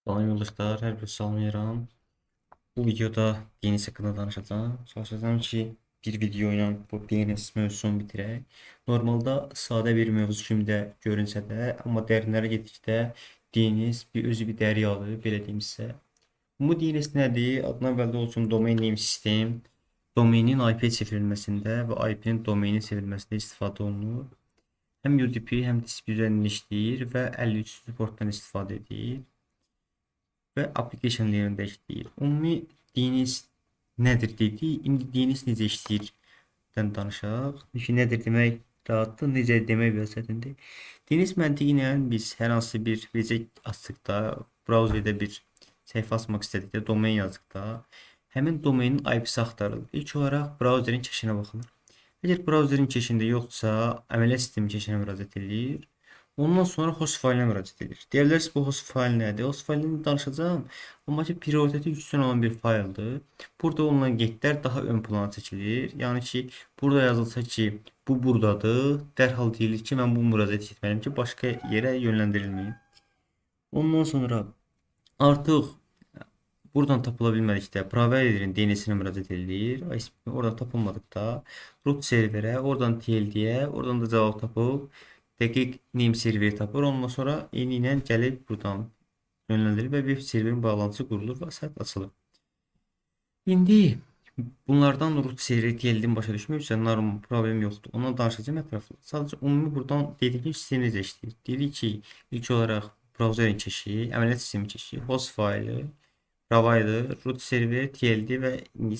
Salam yoldaşlar, hər bir salamlayıram. Bu videoda DNS haqqında danışacağım. Çalışacağım ki, bir video ilə bu DNS mövzusunu bitirək. Normalda sadə bir mövzu kimi də görünsə də, amma dərinlərə getdikdə DNS özü bir dəryadır, belə deyim sizə. Bu DNS nədir? Adına əvvəldə olsun domain name sistem. Domeinin IP çevrilməsində və IP-nin domeinin çevrilməsində istifadə olunur. Həm UDP, həm TCP üzərində işləyir və 53 portdan istifadə edir. Və application layer'ında işləyir. Ümumi DNS nədir dedik. İndi DNS necə işləyirdən danışaq. Çünki nədir demək rahatdır, necə demək biraz çətindir. DNS məntiqi ilə biz hər hansı bir vecə açdıqda, brauzerdə bir səhifə açmaq istədikdə, domain yazdıqda, həmin domainin IP-si axtarılır. İlk olaraq brauzerin keşinə baxılır. Əgər brauzerin keşində yoxdursa, əməliyyat sistemi keşinə müraciət edilir. Ondan sonra host failinə müraciət edir. Deyə bilərsiniz bu host fail nədir? Host failini danışacağım. Amma ki prioriteti yüksək olan bir fayldır. Burada olunan getlər daha ön plana çəkilir. Yəni ki, burada yazılsa ki, bu buradadır. Dərhal deyilir ki, mən bu müraciət etməliyəm ki, başqa yerə yönləndirilməyim. Ondan sonra artıq buradan tapıla bilmədikdə providerin DNS-inə müraciət edilir. Oradan tapılmadıqda root serverə, oradan TLD-yə, oradan da cavab tapıb dəqiq name serveri tapır. Ondan sonra eyni ilə gəlib buradan yönləndirir və web serverin bağlantısı qurulur və səhv açılır. İndi bunlardan root serveri TLD-ni başa düşməyibsə, normal problem yoxdur. Ondan danışacağım ətraflı. Sadəcə ümumi buradan dedik ki, sistem necə işləyir. Dedik ki, ilk olaraq brauzerin keşi, əməliyyat sistemi keşi, host faylı, provider, root server, TLD və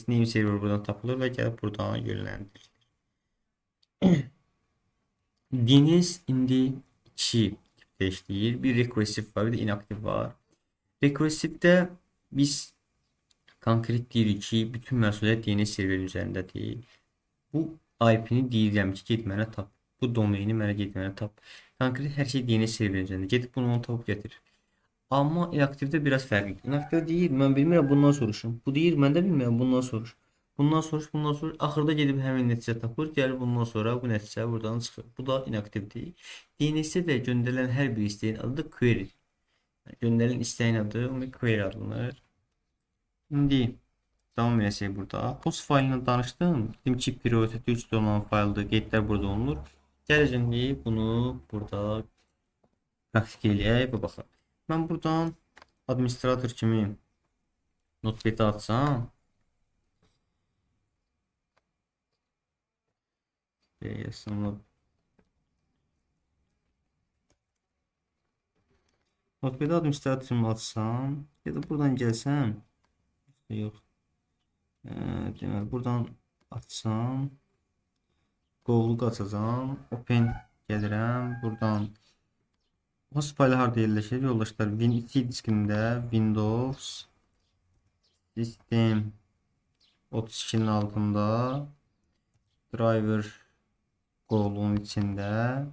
name server buradan tapılır və gəlib buradan yönləndirilir. DNS indi iki tipdə işləyir. Bir rekursiv var, bir də inaktiv var. Rekursivdə biz konkret deyirik ki, bütün məsuliyyət DNS serveri üzərindədir. Bu IP-ni deyirəm ki, get mənə tap. Bu domaini mənə get mənə tap. Konkret hər şey DNS serveri üzərində. Gedib bunu onu tapıb gətir. Amma inaktivdə biraz fərqlidir. İnaktivdə deyir, mən bilmirəm, bundan soruşum. Bu deyir, mən də bilmirəm, bundan soruş. Bundan soruş, bundan soruş. Axırda gedib həmin nəticə tapır. Gəlir bundan sonra bu nəticə buradan çıxır. Bu da inaktivdir. DNS-də də göndərilən hər bir isteğin adı da query. Göndərilən isteğin adı query adlanır. İndi davam edəcək burada. Host faylindən danışdım. Dedim ki, prioriteti 3 olan fayldır. Getlər burada olunur. Gələcəm bunu burada praktik eləyək və baxaq. Mən buradan administrator kimi notepad açsam, notepad administrator kimi açsam ya da buradan gəlsəm, yox, deməli buradan açsam, qovluq açacağım, open gəlirəm, buradan host faylı harda yerləşir yoldaşlar? Win2 diskində Windows System 32'nin altında driver qovluğun içində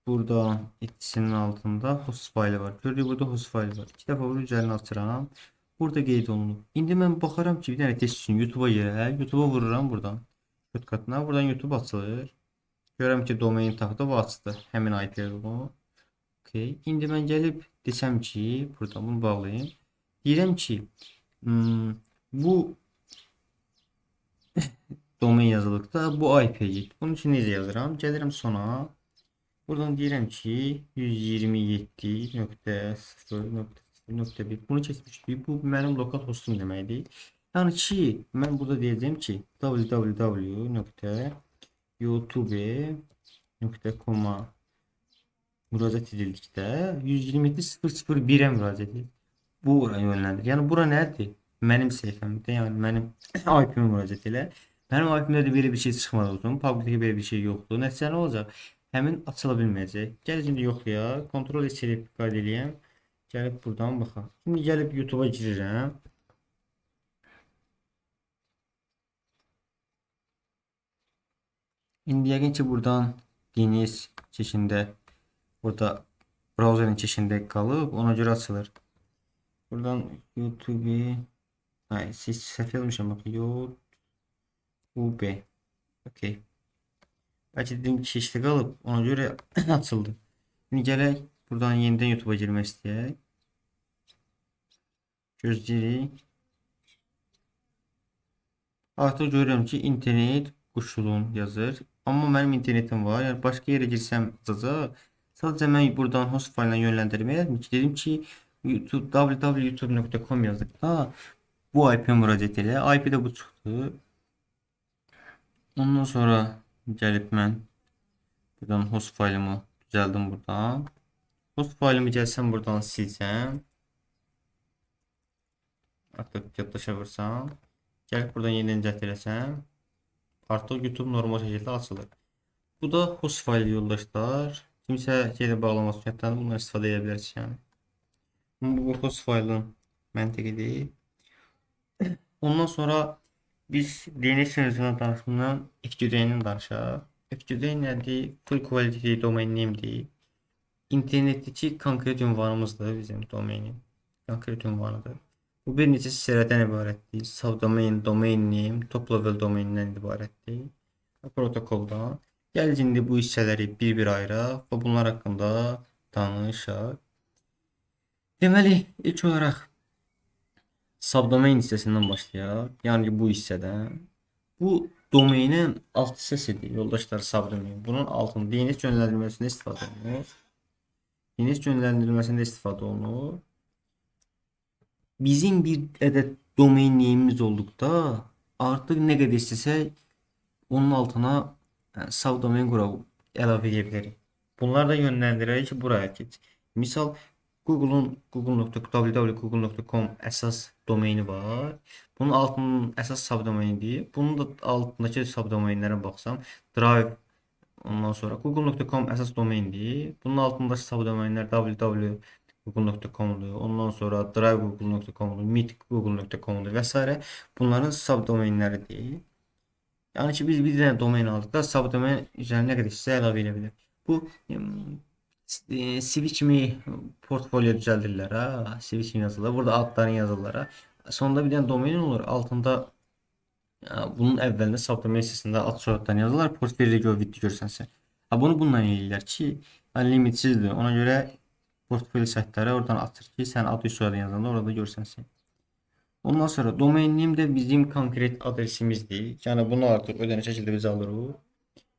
burada etkisinin altında host faylı var. Gördüğünüz burada host faylı var. İki dəfə bunu üzərinə açıram. Burada qeyd olunub. İndi mən baxaram ki, bir dənə test üçün YouTube'a yerə, YouTube'a vururam buradan. Shortcut'ına buradan YouTube açılır. Görürəm ki, domain tapdı və açdı. Həmin IP-ləri bu. Okay. İndi mən gəlib desəm ki, buradan bunu bağlayayım. Deyirəm ki, bu domain yazılıqda bu IP-yə git. Bunun üçün necə yazıram? Gəlirəm sona. Buradan deyirəm ki, 127.0.0.1 bunu keçmişdik. Bu mənim lokal hostum deməkdir. Yəni ki, mən burada deyəcəm ki, www.youtube.com-a müraciət edildikdə 127.0.0.1-ə müraciət edilir. Bu ora yönləndir. Yəni bura nədir? Mənim səhifəmdə, yəni mənim IP-mə müraciət elə. Mənim IP-mdə də belə bir şey çıxmadı uzun. Publicdə belə bir şey yoxdur. Nəticə nə olacaq? Həmin açıla bilməyəcək. Gəlin indi yoxlayaq. Ctrl S ilə qeyd edeyim. Gəlib buradan baxaq. Şimdi gəlib YouTube-a girirəm. İndi yəqin ki, buradan DNS keçində, burada brauzerin keçində qalıb, ona görə açılır. Buradan YouTube-i, siz səhv yazmışam, bax, YouTube. Okay. Bəlkə dedim ki, keçdə qalıb, ona görə açıldı. Şimdi gələk Buradan yeniden YouTube'a girmək istəyək. Gözləyirik. Artıq görürəm ki, internet quşulun yazır. Amma mənim internetim var. Yəni başqa yerə girsəm azacaq. Sadəcə mən buradan host fayline yönləndirməyəm ki, dedim ki, YouTube www.youtube.com yazdıqda bu IP-yə müraciət elə. IP də bu çıxdı. Ondan sonra gəlib mən buradan host faylımı düzəldim buradan. Host faylımı gəlsəm buradan silsəm. Artıq yaddaşa vursam. Gəlib buradan yenidən cəhd eləsəm. Artıq YouTube normal şəkildə açılır. Bu da host faylı yoldaşlar. Kimsə şeylə bağlamaq üçün bundan istifadə edə bilərsiniz yəni. Bu host faylın məntiqidir. Ondan sonra biz DNS sözünə danışımdan FQDN-dən danışaq. FQDN nədir? Full quality domain name'dir. İnternetdəki konkret ünvanımızdır bizim domainin. Konkret ünvanıdır. Bu bir neçə hissələrdən ibarətdir. Subdomain, domain name, top level domaindən ibarətdir. Protokoldan. Gəl indi bu hissələri bir-bir ayıraq və bunlar haqqında danışaq. Deməli, ilk olaraq subdomain hissəsindən başlayaq. Yəni bu hissədən. Bu domainin alt hissəsidir, yoldaşlar, subdomain. Bunun altında DNS yönləndirməsində istifadə olunur. DNS yönləndirməsində istifadə olunur. Bizim bir ədəd domain name'imiz olduqda artıq nə qədər istəsək onun altına subdomain əlavə edə bilərik. Bunlar da yönləndirərək ki, buraya keç. Misal Google'un www.google.com əsas domaini var. Bunun altının əsas subdomainidir. Bunun da altındakı subdomainlərə baxsam, Drive, ondan sonra google.com əsas domaindir. Bunun altındakı subdomainlər www.google.com'dur. Ondan sonra Drive google.com'dur, Meet google.com'dur və s. Bunların subdomainləridir. Yəni ki, biz bir dənə domain aldıqda subdomain üzərinə qədər sizə əlavə edə bilər. Bu CV kimi portfolyo düzəldirlər, ha, CV kimi yazırlar. Burada adlarını yazırlar, ha. Sonunda bir dənə domain olur, altında bunun əvvəlində subdomain hissəsində ad soyadlarını yazırlar, portfolyo görsənsə. Ha, bunu bununla eləyirlər ki, limitsiz,dir. Ona görə portfolyo saytları oradan açır ki, sən adı soyadını yazanda orada görsənsin. Ondan sonra domain name də bizim konkret adresimizdir. Yəni bunu artıq ödəniş şəkildə biz alırıq.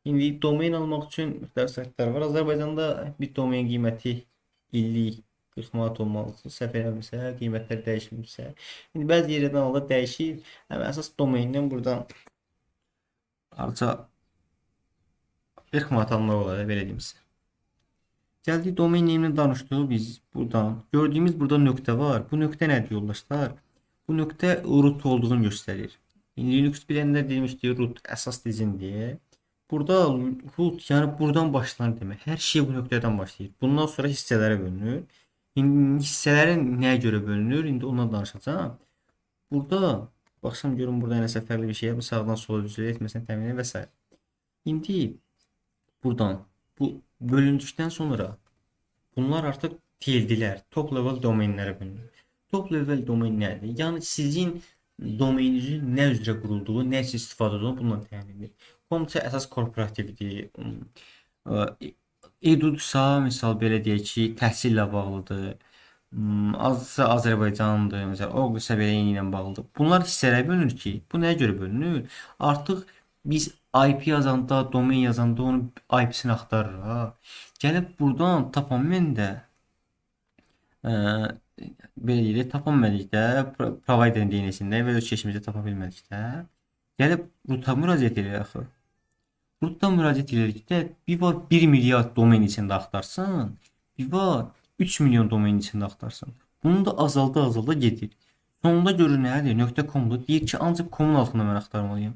İndi domain almaq üçün müxtəlif saytlar var. Azərbaycanda bir domain qiyməti illik 40 manat olmalıdır. Səhv eləmirəmsə, qiymətlər dəyişmirsə. İndi bəzi yerlərdən alanda dəyişir. Amma əsas domaindən buradan harca 40 manat almaq olar, belə deyim sizə. Gəldik domain name-ni danışdıq biz buradan. Gördüyümüz burada nöqtə var. Bu nöqtə nədir yoldaşlar? Bu nöqtə root olduğunu göstərir. Linux bilənlər demişdi root əsas dizindir. Burada root yəni buradan başlanır demək. Hər şey bu nöqtədən başlayır. Bundan sonra hissələrə bölünür. İndi hissələrin nəyə görə bölünür? İndi ondan danışacağam. Burada baxsam görüm burada nəsə fərqli bir şey, bu sağdan sola düzələ etməsin təmin və s. İndi buradan bu bölündükdən sonra bunlar artıq tildilər, top level domainlərə bölünür. Top level domain nədir? Yəni sizin domaininizin nə üzrə qurulduğu, nə üçün istifadə olunduğu bundan təyin edir. Komça əsas korporativdir. Edutsa, misal belə deyək ki, təhsillə bağlıdır. Azsa Azərbaycandır, məsələn, Oqlusa belə ilə bağlıdır. Bunlar hissələrə bölünür ki, bu nəyə görə bölünür? Artıq biz IP yazanda, domain yazanda onun IP-sini axtarırıq. Gəlib buradan tapan məndə belə deyək, tapa bilmədikdə, providerin DNS-ində və öz keçimizdə tapa bilmədikdə, gəlib root-a müraciət edirik axı. Root-da müraciət edildikdə bir var 1 milyard domain içində axtarsın, bir var 3 milyon domain içində axtarsın. Bunun da azalda gedir. Sonunda görür nədir? .com-dur. Deyir ki, ancaq comun altında mən axtarmalıyım.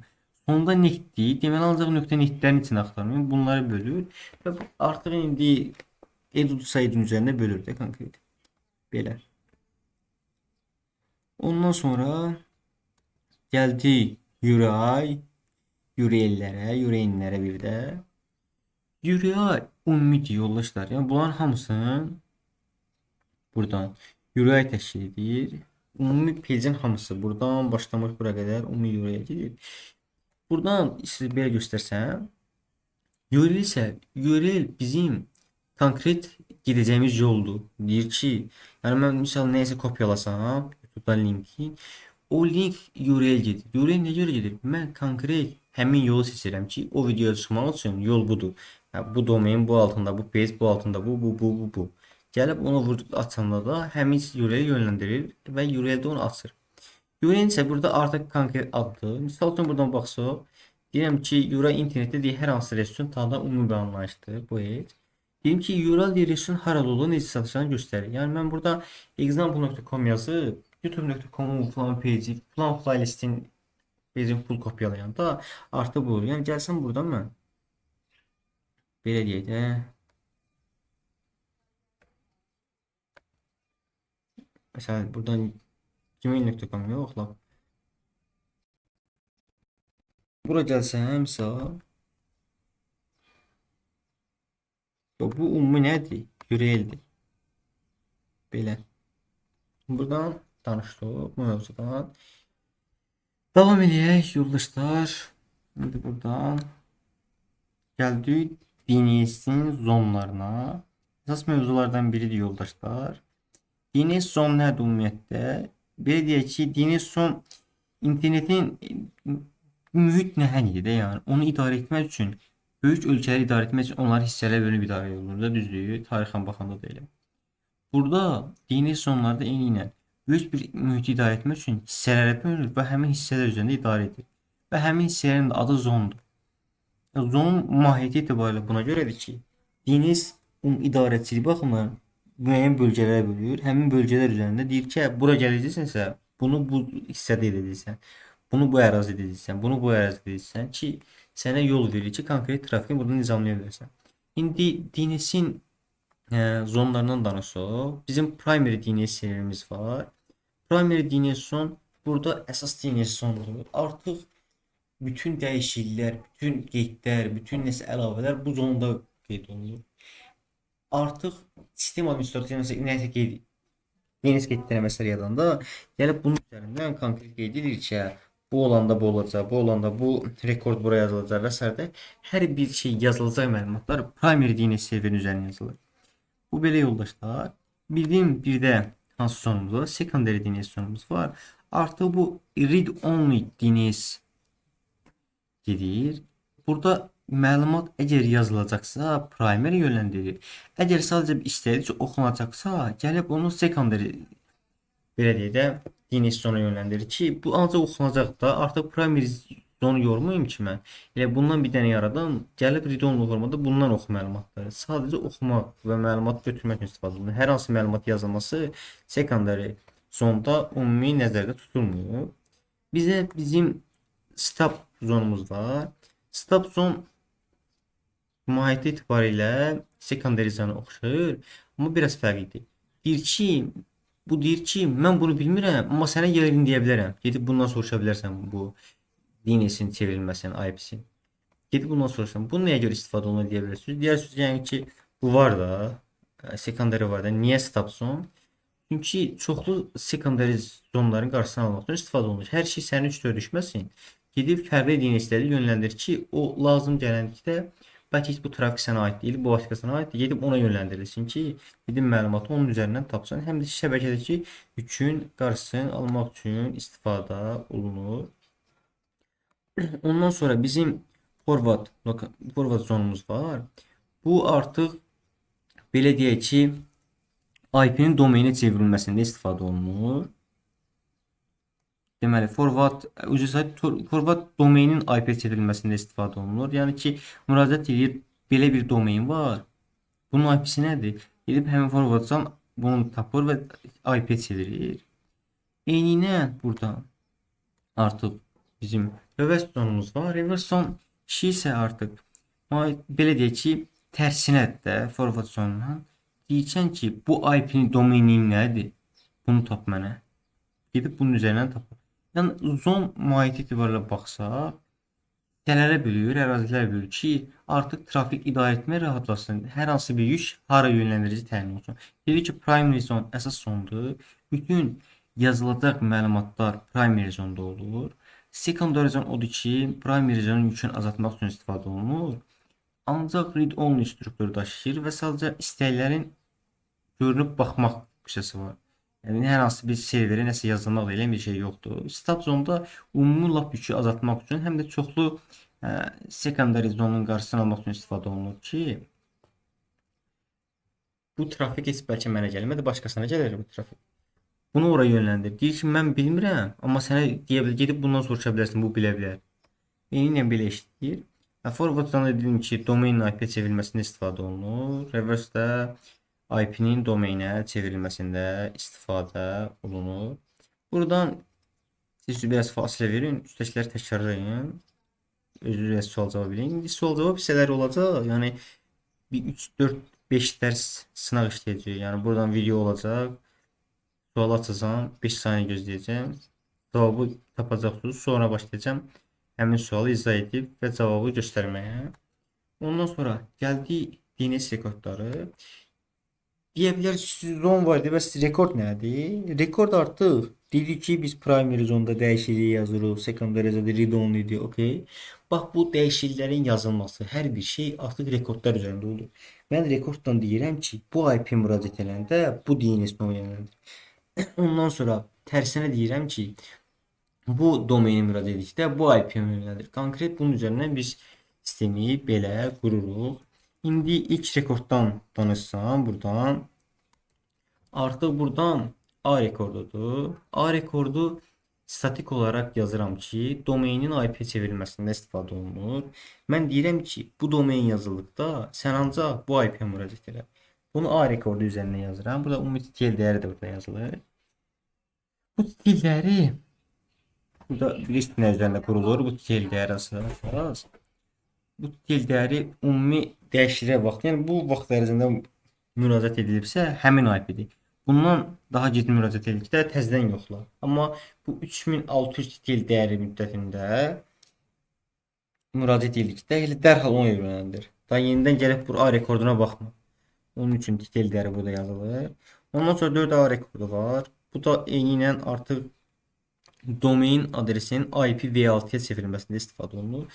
Sonunda netdir. Deməli ancaq .netlərin içində axtarmalıyım. Bunları bölür və artıq indi edit saytın üzərində bölür də konkret. Belə. Ondan sonra gəldi URI, URL-lərə, URL-lərə bir də. URI ümumidir yoldaşlar. Yəni bunların hamısını buradan URI təşkil edir. Ümumi pejin hamısı buradan başlamış bura qədər ümumi URL-yə gedir. Buradan siz belə göstərsəm, URL isə URL bizim konkret gideceğimiz yoldur. Deyir ki, yani ben misal neyse kopyalasam YouTube'dan linki, o link URL gedir. URL ne göre gedir? Ben konkret həmin yolu seçirəm ki, o videoya çıxmaq üçün yol budur. Ha, bu domain bu altında, bu page bu altında, bu. Gəlib onu vurduq açanda da həmin URL yönləndirir və URL-də onu açır. URL isə burada artıq konkret addır. Misal üçün buradan baxsaq, deyirəm ki, URL internetdə deyir hər hansı resursun tanıdan ümumi bir anlayışdır bu heç. Deyim ki, URL deyir resursun harada olduğunu, necə satacağını göstərir. Yəni mən burada example.com yazıb youtube.com falan page, falan playlistin page pul kopyalayanda artıq bu olur. Yəni gəlsəm buradan mən belə deyək də, məsələn buradan gmail.com yox la. Bura gəlsəmsə, bu ümumi nədir? URL-dir. Belə. Buradan danışdıq bu mövzudan. Davam edək yoldaşlar. İndi buradan gəldik DNS-in zonlarına. Əsas mövzulardan biridir yoldaşlar. DNS zon nədir ümumiyyətlə? Belə deyək ki, DNS zon internetin mühit nəhəngidir də, yəni onu idarə etmək üçün, böyük ölkələri idarə etmək üçün onları hissələrə bölünüb idarə olunur da, düzdür? Tarixən baxanda da elə. Burada DNS zonlarda eyni ilə böyük bir mühiti idarə etmək üçün hissələrə bölünür və həmin hissələr üzərində idarə edir. Və həmin hissələrin də adı zondur. Zonun mahiyyəti etibarilə buna görədir ki, DNS idarəçiliyi baxımından müəyyən bölgələrə bölür. Həmin bölgələr üzərində deyir ki, bura gələcəksənsə, bunu bu hissədə edəcəksən. Bunu bu ərazidə edəcəksən. Bunu bu ərazidə edəcəksən ki, sənə yol verir ki, konkret trafiki burada nizamlaya bilərsən. İndi DNS-in zonlarından danışaq. Bizim primary DNS serverimiz var. Primary DNS zone burada əsas DNS zonudur. Artıq bütün dəyişikliklər, bütün qeydlər, bütün nəsə əlavələr bu zonda qeyd olunur. Artıq sistem administratoru nəsə qeyd DNS qeydləri məsələ yadanda gəlib bunun üzərindən konkret qeyd edir ki, bu olanda bu olacaq, bu olanda bu rekord buraya yazılacaq və s. Hər bir şey yazılacaq məlumatlar primary DNS serverin üzərinə yazılır. Bu belə yoldaşlar. Bildiyim bir də hansı sonumuz var? Secondary DNS sonumuz var. Artıq bu read only DNS gedir. Burada məlumat əgər yazılacaqsa primary yönləndirir. Əgər sadəcə istədikcə oxunacaqsa, gəlib onu secondary belə deyək də DNS zona yönləndirir ki, bu ancaq oxunacaq da, artıq primary zonu yormayım ki mən. Elə bundan bir dənə yaradım. Gəlib read-only formada bundan oxu məlumatları. Sadəcə oxumaq və məlumat götürmək üçün istifadə olunur. Hər hansı məlumat yazılması secondary zonda ümumi nəzərdə tutulmuyor. Bizə bizim stop zonumuz var. Stop zon mahiyyəti etibarilə secondary zona oxşayır, amma biraz fərqlidir. Deyir ki, mən bunu bilmirəm, amma sənə yerini deyə bilərəm. Gedib bundan soruşa bilərsən bu DNS-in çevrilməsinin IP-si. Gedib bundan soruşsan, bu nəyə görə istifadə olunur deyə bilərsiniz. Deyirsiniz yəni ki, bu var da, secondary var da. Niyə stop zone? Çünki çoxlu secondary zonların qarşısını almaq üçün istifadə olunur. Hər şey sənin üstünə düşməsin. Gedib fərqli DNS-ləri yönləndir ki, o lazım gələndə bəlkə bu trafik sənə aid deyil, bu başqasına aiddir. Gedib ona yönləndirilsin ki, gedib məlumatı onun üzərindən tapsan. Həm də şəbəkədəki yükün qarşısını almaq üçün istifadə olunur. Ondan sonra bizim forward zonumuz var. Bu artıq belə deyək ki, IP-nin domenə çevrilməsində istifadə olunur. Deməli, forward domenin IP çevrilməsində istifadə olunur. Yəni ki, müraciət edir, belə bir domain var. Bunun IP-si nədir? Gedib həmin forwarddan bunu tapır və IP çevirir. Eyninə burada artıq bizim reverse zonumuz var. Reverse zone kişi isə artıq belə deyək ki, tərsinədir də forward zonundan. Deyəcəksən ki, bu IP-nin domenim nədir? Bunu tap mənə. Gedib bunun üzərindən tapır. Yəni zon mahiyyəti etibarilə baxsaq, hissələrə bölür, ərazilərə bölür ki, artıq trafik idarə etmək rahatlasın. Hər hansı bir yük hara yönləndirici təyin olsun. Dedik ki, primary zone əsas zondur. Bütün yazılacaq məlumatlar primary zonda olur. Secondary zone odur ki, primary zonun yükünü azaltmaq üçün istifadə olunur. ancaq read-only strukturu daşıyır və sadəcə istəklərin görünüb baxmaq qüssəsi var. Yəni hər hansı bir serverə nəsə yazılmaq elə bir şey yoxdur. Stop zone-da ümumi lap yükü azaltmaq üçün həm də çoxlu secondary zone-un qarşısını almaq üçün istifadə olunur ki, bu trafik heç bəlkə mənə gəlmədi, başqasına gəlir bu trafik. Bunu ora yönləndir. Deyir ki, mən bilmirəm, amma sənə deyə bilər, gedib bundan soruşa bilərsən, bu bilə bilər. Eynilə belə işləyir. Forward-dan dedim ki, domain IP çevrilməsində istifadə olunur. Reverse-də IP-nin domainə çevrilməsində istifadə olunur. Buradan siz biraz fasilə verin, üstəkiləri təkrarlayın. Özünüzə sual cavab verin. İndi sual cavab hissələri olacaq. Yəni bir 3 4 5 dərs sınaq işləyəcək. Yəni buradan video olacaq. Sual açacağam, 5 saniyə gözləyəcəm. Cavabı tapacaqsınız. Sonra başlayacağam həmin sualı izah edib və cavabı göstərməyə. Ondan sonra gəldik DNS rekordları. Deyə bilərsiniz ki, zone var idi, bəs rekord nədir? Rekord artıq dedik ki, biz primary zonda dəyişiklik yazırıq, secondary zonda read only idi, okey. Bax bu dəyişikliklərin yazılması, hər bir şey artıq rekordlar üzərində olur. Mən rekorddan deyirəm ki, bu IP müraciət edəndə bu DNS nömrələndir. Ondan sonra tərsinə deyirəm ki, bu domeni müraciət etdikdə bu IP nömrələndir. Konkret bunun üzərindən biz sistemi belə qururuq. İndi ilk rekorddan danışsam buradan artıq buradan A rekordudur. A rekordu statik olaraq yazıram ki, domeinin IP çevrilməsində istifadə olunur. Mən deyirəm ki, bu domain yazıldıqda sən ancaq bu IP-yə müraciət elə. Bunu A rekordu üzərinə yazıram. Burada ümumi TTL dəyəri də burada yazılır. Bu TTL dəyəri burada bir istinə üzərində qurulur. Bu TTL dəyəri əsas. Bu TTL dəyəri ümumi dəyişikliyə vaxt, yəni bu vaxt ərzində müraciət edilibsə həmin IP-dir. Bundan daha gec müraciət edildikdə təzədən yoxla. Amma bu 3600 TTL dəyəri müddətində müraciət edildikdə elə dərhal onu öyrənəndir. Daha yenidən gəlib bu A rekorduna baxma. Onun üçün TTL dəyəri burada yazılır. Ondan sonra 4 A rekordu var. Bu da eyni ilə artıq domain adresinin IPv6-ya çevrilməsində istifadə olunur.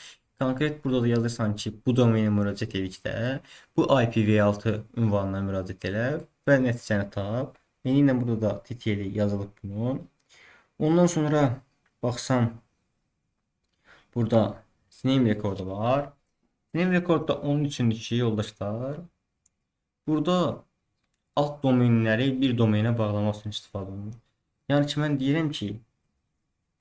Konkret burada da yazırsan ki, bu domenə müraciət edikdə bu IPv6 ünvanına müraciət elə və nəticəni tap. Eynilə burada da TTL yazılıb bunun. Ondan sonra baxsam burada name rekordu var. Name rekordda onun üçündür ki, yoldaşlar. Burada alt domenləri bir domenə bağlamaq üçün istifadə olunur. Yəni ki, mən deyirəm ki,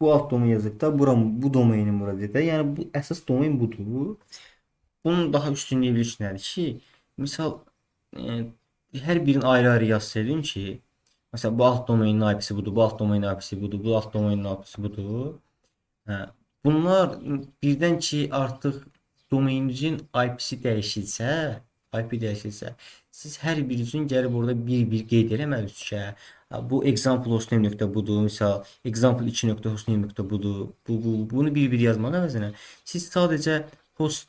bu alt domen yazdıqda bu domeni müraciət edə. Yəni bu əsas domen budur. Bunun daha üstünlüyü bir nədir ki, misal hər birini ayrı-ayrı yazsaydın ki, məsələn bu alt domenin IP-si budur, bu alt domenin IP-si budur, bu alt domenin IP-si budur. Bunlar birdən ki artıq domeninizin IP-si dəyişilsə, IP dəyişilsə, siz hər birinizin gəlib orada bir-bir qeyd eləməlisiniz ki, bu example hostname budur, misal example 2 hostname budur. Bunu bir-bir yazmaq əvəzinə siz sadəcə host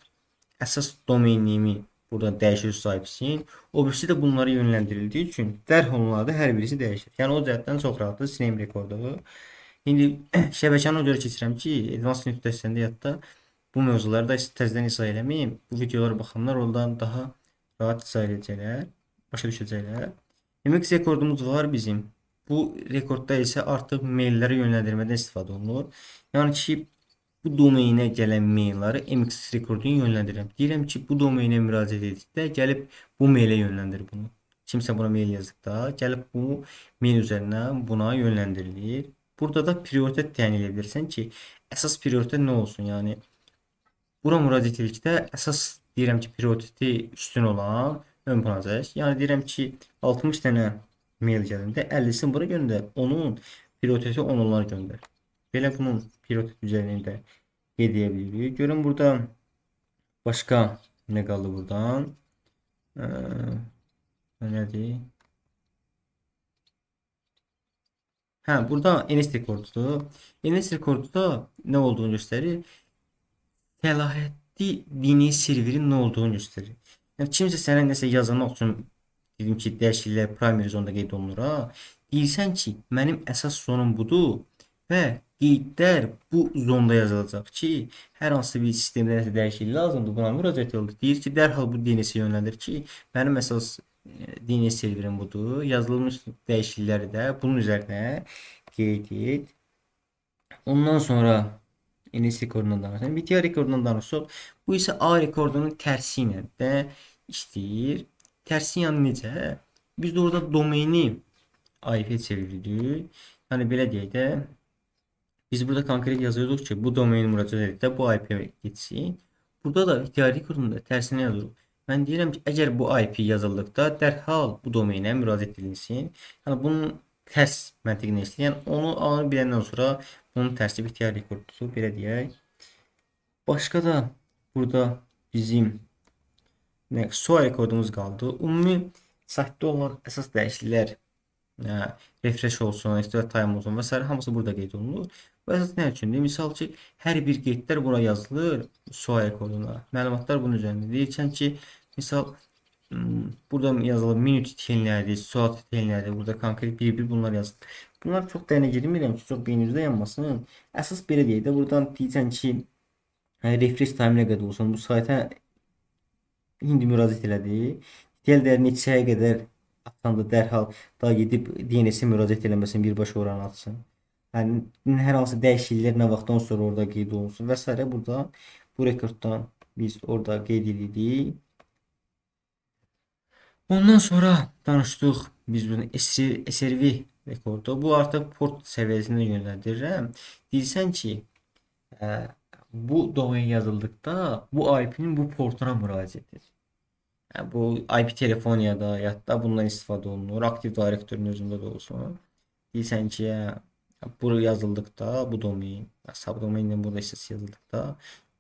əsas domain name burada dəyişir sahibsin. O birisi də bunlara yönləndirildiyi üçün dərhal onlarda hər birisi dəyişir. Yəni o cəhətdən çox rahatdır name rekordu. İndi şəbəkəni görə keçirəm ki, advanced nöqtəsində yadda bu mövzuları da təzədən izah eləməyim. Bu videolara baxanlar ondan daha rahat izah edəcəklər, başa düşəcəklər. MX rekordumuz var bizim. Bu rekordda isə artıq maillərə yönləndirmədən istifadə olunur. Yəni ki, bu domenə gələn mailləri MX rekorduna yönləndirirəm. Deyirəm ki, bu domenə müraciət etdikdə gəlib bu mailə yönləndir bunu. Kimsə buna mail yazdıqda gəlib bu mail üzərindən buna yönləndirilir. Burada da prioritet təyin edə bilirsən ki, əsas prioritet nə olsun? Yəni bura müraciət etdikdə əsas deyirəm ki, prioriteti üstün olan ön plana çək. Yəni deyirəm ki, 60 dənə mail gəlində 50-sini bura göndər. Onun prioriteti 10 onlar göndər. Belə bunun prioritet üzərində qeyd edə bilirik. Görün burada başqa nə qaldı buradan? Nədir? Hə, burada NS rekordudur. NS rekorduda nə olduğunu göstərir. Fəlahətli DNS serverin nə olduğunu göstərir. Yəni kimsə sənə nəsə yazmaq üçün dedim ki, dəyişikliklər primary zonda qeyd olunur ha. Deyirsən ki, mənim əsas zonum budur və qeydlər bu zonda yazılacaq ki, hər hansı bir sistemdə nəsə dəyişiklik lazımdır, buna müraciət yoldur. Deyir ki, dərhal bu DNS-ə yönləndir ki, mənim əsas DNS serverim budur. Yazılmış dəyişiklikləri də bunun üzərinə qeyd et. Ondan sonra NS rekordundan danışalım. BTR rekordundan danışsaq, bu isə A rekordunun tərsi ilə də işləyir. Tərsi yəni necə? Biz də orada domeni IP çeviririk. Yəni belə deyək də, biz burada konkret yazıyorduk ki, bu domeni müraciət edək də bu IP getsin. Burada da ixtiyari rekordunda tərsinə yazırıq. Mən deyirəm ki, əgər bu IP yazıldıqda dərhal bu domenə müraciət edilsin. Yəni bunun tərs məntiqini işləyən onu biləndən sonra bunun tərsi ixtiyari rekordudur, belə deyək. Başqa da burada bizim sual rekordumuz qaldı. Ümumi saytda olan əsas dəyişikliklər refresh olsun, restore time olsun və s. hamısı burada qeyd olunur. Bu əsas nə üçündür? Misal ki, hər bir qeydlər bura yazılır sual rekorduna. Məlumatlar bunun üzərində. Deyirsən ki, misal burada yazılır minute itirilməlidir, sual itirilməlidir. Burada konkret bir-bir bunlar yazılır. Bunlar çox dərinə girmirəm ki, çox beyninizdə yanmasın. Əsas belə deyək də, buradan deyirsən ki, refresh time nə qədər olsun, bu sayta indi müraciət elədi. İdeal dəyər neçəyə qədər atanda dərhal da gedib DNS-ə müraciət eləməsin, birbaşa oranı atsın. Yəni hər hansı dəyişikliklər nə vaxtdan sonra orada qeyd olunsun və s. burada bu rekorddan biz orada qeyd edirik. Ondan sonra danışdıq biz bunu SRV rekordu. Bu artıq port səviyyəsində yönləndirirəm. Deyirsən ki, bu domen yazıldıqda bu IP-nin bu portuna müraciət edir. Yəni, bu IP telefoniyada ya da bundan istifadə olunur. Aktiv Directory'nin özündə də olsun. Deyirsən ki, bu yazıldıqda bu domain, subdomainlə burada isə yazıldıqda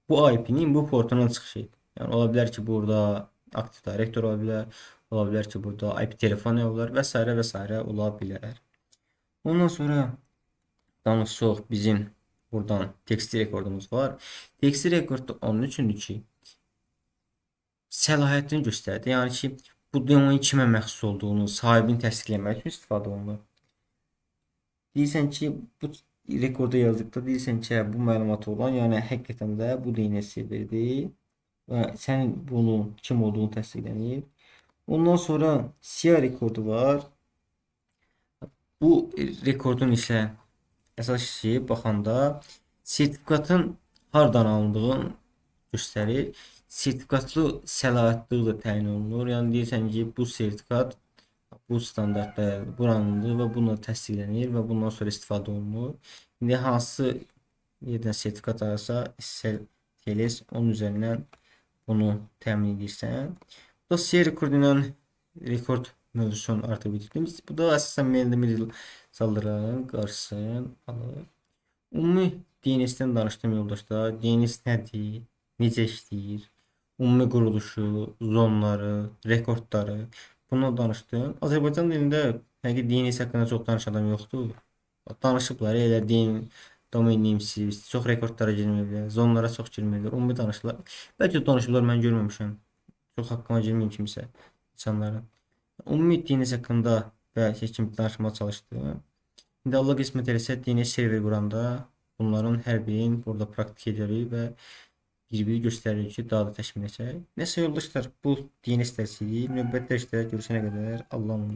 bu IP-nin bu portuna çıxış edir. Yəni ola bilər ki, burada Active Directory ola bilər, ola bilər ki, burada IP telefoniya olar və s. və s. ola bilər. Ondan sonra danışsaq bizim buradan teksti rekordumuz var. Teksti rekord onun üçündür ki, səlahiyyətini göstərdi. Yəni ki, bu domain kimə məxsus olduğunu, sahibini təsdiqləmək üçün istifadə olunur. Deyirsən ki, bu rekorda yazdıqda deyirsən ki, bu məlumat olan, yəni həqiqətən də bu DNS serveridir və sənin bunun kim olduğunu təsdiqlənir. Ondan sonra SIA rekordu var. Bu rekordun isə əsas şey baxanda sertifikatın hardan alındığını göstərir. Sertifikatlı səlahiyyətli də təyin olunur. Yəni deyirsən ki, bu sertifikat bu standartda buranındır və bununla təsdiqlənir və bundan sonra istifadə olunur. İndi hansı yerdən sertifikat alırsa, SSL onun üzərindən bunu təmin edirsən. Bu da SIA rekordu ilə rekord mövzusunu artıq bitirdik. Bu da əsasən mail saldırıların qarşısını alır. Ümumi DNS-dən danışdım yoldaşlar. DNS nədir? Necə işləyir? Ümumi quruluşu, zonları, rekordları bundan danışdım. Azərbaycan dilində həqiqi DNS haqqında çox danışan adam yoxdur. Danışıblar, elə domain name service, çox rekordlara girməyiblər, zonlara çox girməyiblər, ümumi danışırlar. Bəlkə danışıblar, mən görməmişəm. Çox haqqıma girməyim kimsə insanların. Ümumi DNS haqqında və kimi danışmağa çalışdım. İndi Allah qismət eləsə DNS server quranda bunların hər birini burada praktik edirik və bir-biri göstərir ki, daha da təşkil edəcək. Nəsə yoldaşlar, bu DNS dərsi idi. Növbəti dərsdə görüşənə qədər Allahın